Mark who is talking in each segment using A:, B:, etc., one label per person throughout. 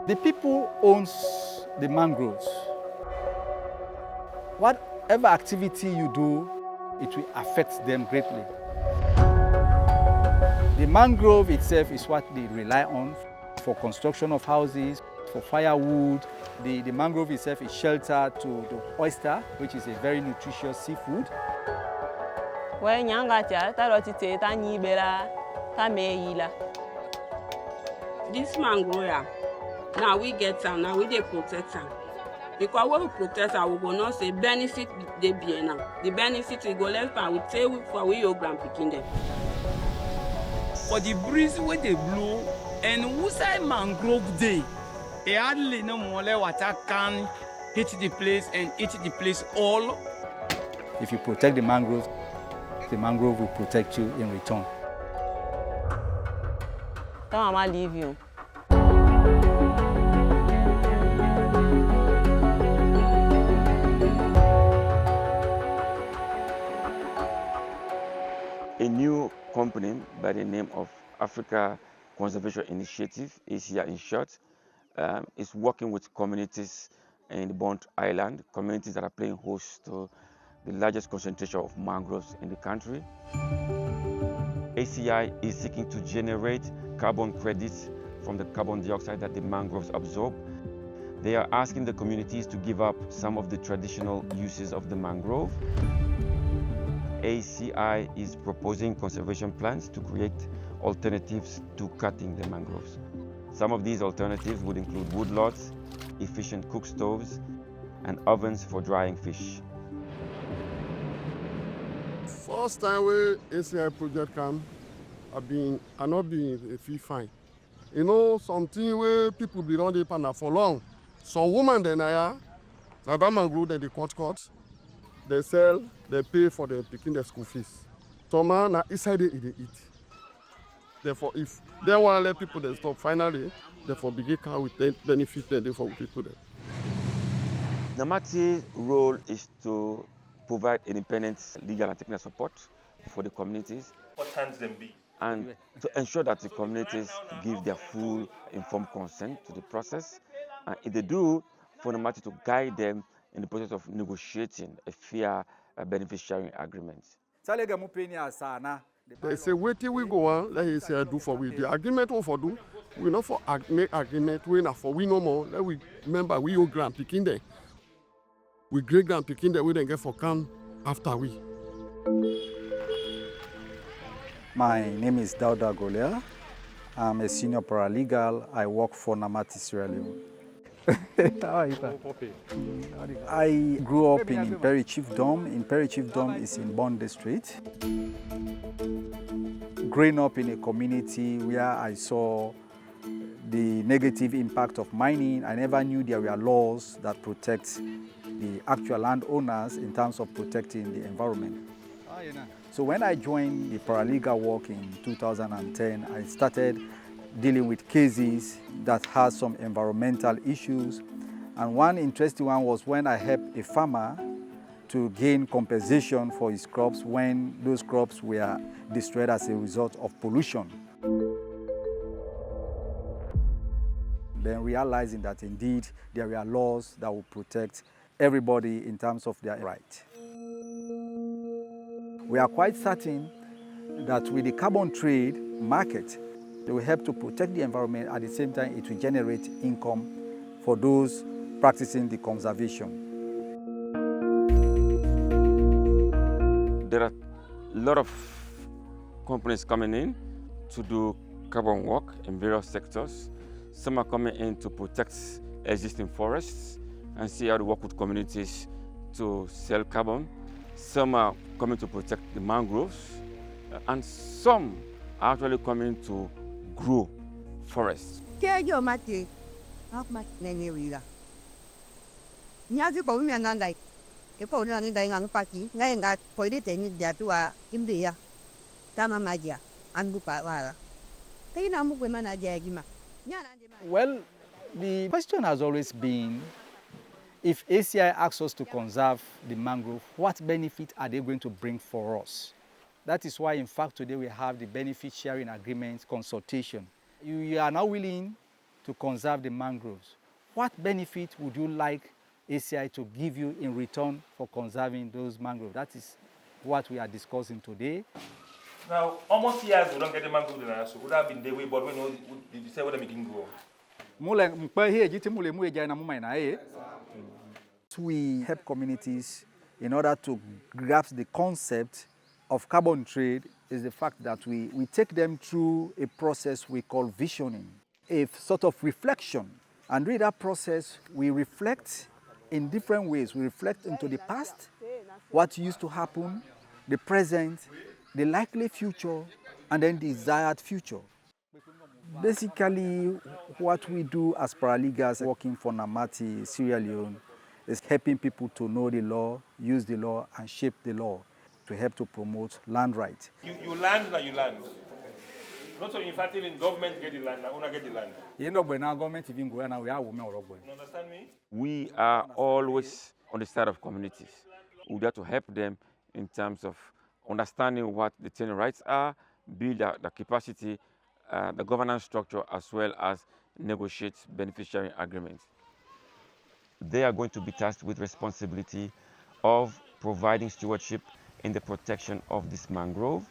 A: The people owns the mangroves. Whatever activity you do, it will affect them greatly. The mangrove itself is what they rely on for construction of houses, for firewood. The mangrove itself is shelter to the oyster, which is a very nutritious seafood.
B: This mangrove, now we get some, now we dey protect them. Because when we protect them, we will not say benefit they be now. The benefit we go left and we say for we your grand picking them.
C: For the breeze where they blow and whooside mangrove day, they hardly no more water can hit the place and eat the place all.
A: If you protect the mangrove will protect you in return.
D: Don't mama leave you.
E: A new company by the name of Africa Conservation Initiative, ACI in short, is working with communities in the Bonthe Island, communities that are playing host to the largest concentration of mangroves in the country. ACI is seeking to generate carbon credits from the carbon dioxide that the mangroves absorb. They are asking the communities to give up some of the traditional uses of the mangrove. ACI is proposing conservation plans to create alternatives to cutting the mangroves. Some of these alternatives would include woodlots, efficient cook stoves, and ovens for drying fish.
F: First time we ACI project come, I not been a fee fine. You know, something where people be on the panel for long. Some woman then that mangrove then they cut. They sell, they pay for the picking the school fees. Some man na inside they eat. Therefore, if they want to let people they stop, finally, therefore begin can with the benefit then for people there.
E: Namati's role is to provide independent legal and technical support for the communities.
G: What times them be?
E: And to ensure that the communities give their full informed consent to the process. And if they do, for Namati to guide them in the process of negotiating a fair benefit sharing agreement.
F: They say, wait till we go on, let us say do for we. The agreement we for do, we not for make agreement, we not for we no more. Let we remember we your grand picking there. We great grand picking there, we then get for come after we.
A: My name is Dauda Golea. I'm a senior paralegal. I work for Namati, Sierra Leone. I grew up in Imperi Chiefdom. Imperi Chiefdom is in Bonthe Street. Growing up in a community where I saw the negative impact of mining, I never knew there were laws that protect the actual landowners in terms of protecting the environment. So when I joined the paralegal work in 2010, I started dealing with cases that had some environmental issues. And one interesting one was when I helped a farmer to gain compensation for his crops when those crops were destroyed as a result of pollution. Then realizing that indeed there were laws that would protect everybody in terms of their right. We are quite certain that with the carbon trade market, it will help to protect the environment. At the same time, it will generate income for those practicing the conservation.
E: There are a lot of companies coming in to do carbon work in various sectors. Some are coming in to protect existing forests and see how to work with communities to sell carbon. Some are coming to protect the mangroves, and some are actually coming to grow forests.
A: Well, the question has always been, if ACI asks us to conserve the mangrove, what benefit are they going to bring for us? That is why, in fact, today we have the benefit sharing agreement consultation. You are now willing to conserve the mangroves. What benefit would you like ACI to give you in return for conserving those mangroves? That is what we are discussing today.
G: Now, almost years we don't get the mangrove there, so would have been the way, but we know the say what they can grow.
A: We help communities in order to grasp the concept of carbon trade is the fact that we take them through a process we call visioning, a sort of reflection. And during that process, we reflect in different ways. We reflect into the past, what used to happen, the present, the likely future, and then the desired future. Basically, what we do as paralegals working for Namati, Sierra Leone, is helping people to know the law, use the law, and shape the law to help to promote land rights.
G: You land, now you land. Not so in fact, even government get the land, now owner get the land.
A: You know, when our government even go now, we are women or
G: You understand me?
E: We are always on the side of communities. We have to help them in terms of understanding what the tenant rights are, build the capacity, the governance structure, as well as negotiate beneficiary agreements. They are going to be tasked with responsibility of providing stewardship in the protection of this mangrove,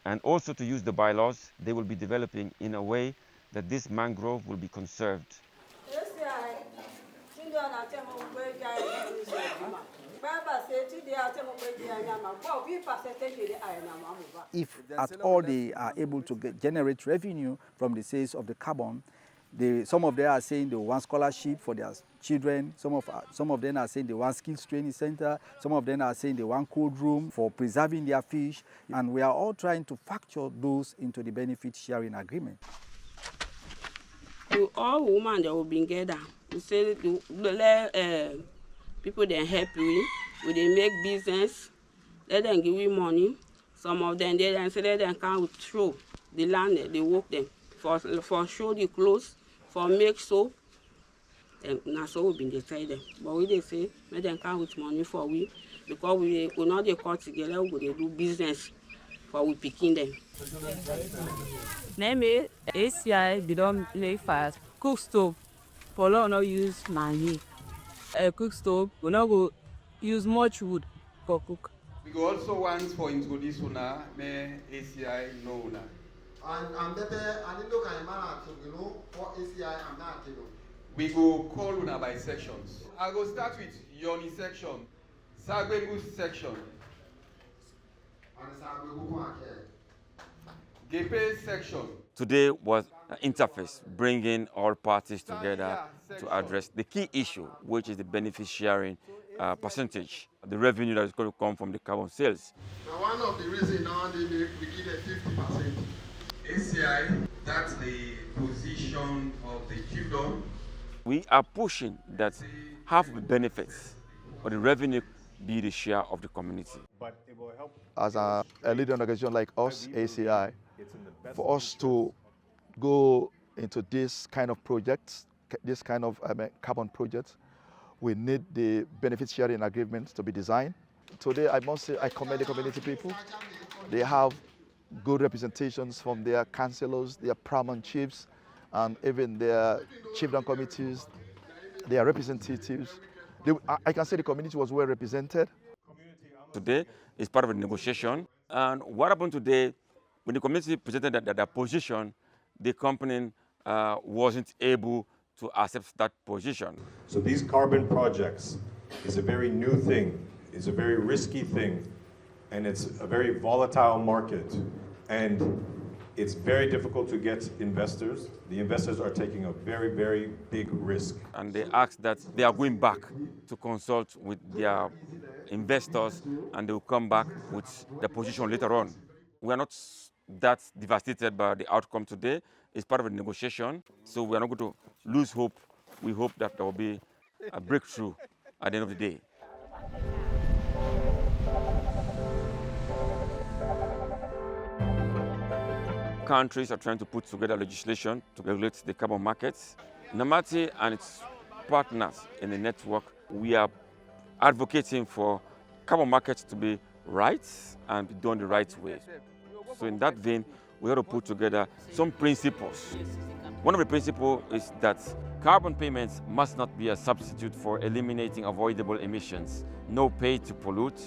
E: and also to use the bylaws they will be developing in a way that this mangrove will be conserved.
A: If at all they are able to generate revenue from the sales of the carbon, some of them are saying they want scholarship for their children. Some of them are saying they want skills training center. Some of them are saying they want cold room for preserving their fish. And we are all trying to factor those into the benefit sharing agreement.
B: To all women that will be together, we say let people then help we they make business, let them give you money. Some of them they then say let them come throw the land, they work them for show the clothes, for make soap. And now so we been decided. But we they say let them come with money for we because we not they call together, we they do business for we picking them.
D: Name ACI, they don't lay fast. Cook stove, for long not use money. A cook stove, we not go use much wood for cook.
H: We go also want for introduce una, me ACI no una.
F: And better, I need to look at man, you know, for ACI and not, you know.
H: We go call una by sections. I go start with Yoni section, Sagbebu section,
F: And Sagbebu
H: Gepe section.
E: Today was an interface bringing all parties together to address the key issue, which is the benefit sharing percentage, the revenue that is going to come from the carbon sales.
F: Now, one of the reasons now we give it 50%.
H: ACI, that's the position of the chiefdom.
E: We are pushing that half the benefits or the revenue be the share of the community.
I: As a leading organization like us, ACI, for us to go into this kind of projects, this kind of carbon projects, we need the benefit sharing agreements to be designed. Today, I must say I commend the community people. They have good representations from their councillors, their paramount chiefs, and even their chiefdom committees, their representatives. I can say the community was well represented.
E: Today is part of a negotiation. And what happened today, when the community presented their position, the company wasn't able to accept that position.
J: So these carbon projects is a very new thing, it's a very risky thing, and it's a very volatile market. And it's very difficult to get investors. The investors are taking a very, very big risk.
E: And they asked that they are going back to consult with their investors, and they will come back with their position later on. We are not that devastated by the outcome today. It's part of a negotiation, so we are not going to lose hope. We hope that there will be a breakthrough at the end of the day. Countries are trying to put together legislation to regulate the carbon markets. Namati and its partners in the network, we are advocating for carbon markets to be right and be done the right way. So in that vein, we have to put together some principles One of the principles is that carbon payments must not be a substitute for eliminating avoidable emissions. No pay to pollute.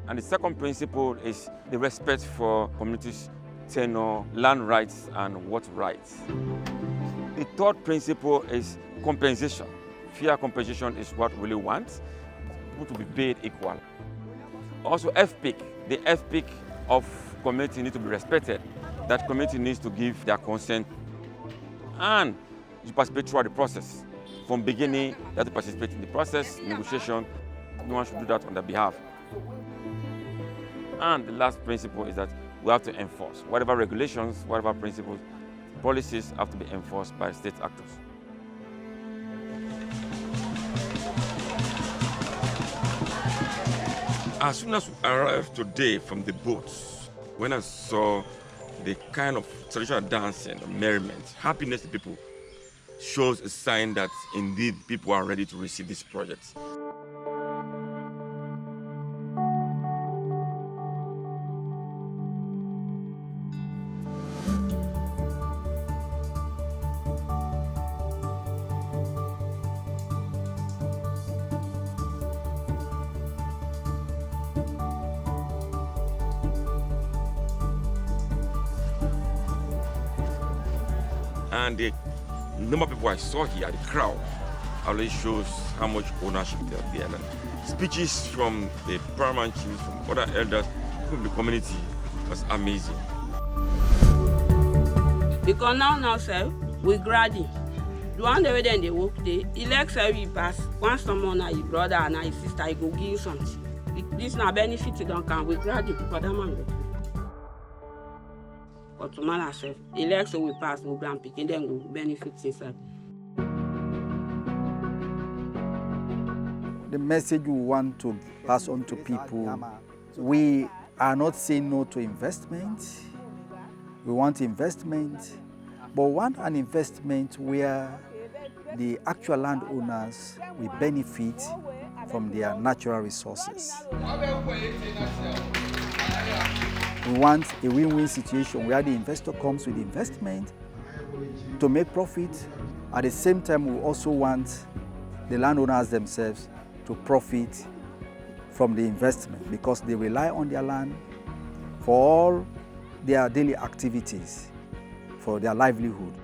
E: And the second principle is the respect for communities' tenure, land rights, and water rights. The third principle is compensation. Fair compensation is what we really want, people to be paid equal. Also FPIC, the FPIC of community needs to be respected. That community needs to give their consent and you participate throughout the process. From beginning, you have to participate in the process, negotiation. No one should do that on their behalf. And the last principle is that we have to enforce. Whatever regulations, whatever principles, policies have to be enforced by state actors. As soon as we arrived today from the boats, when I saw the kind of traditional dancing, merriment, happiness to people, shows a sign that indeed people are ready to receive this project. And the number of people I saw here, the crowd, already shows how much ownership there is. Speeches from the paramount chiefs, from other elders, from the community was amazing.
B: Because now, sir, we graduate. The one day when they work, they elect we pass. Once someone, your brother and your sister, I go give you something. This now benefit you don't come. We graduate for that man. But tomorrow, sir, election we pass, we grand picking, then we benefit yourself.
A: The message we want to pass on to people, we are not saying no to investment. We want investment, but we want an investment where the actual landowners will benefit from their natural resources. We want a win-win situation where the investor comes with investment to make profit. At the same time, we also want the landowners themselves to profit from the investment because they rely on their land for all their daily activities, for their livelihood.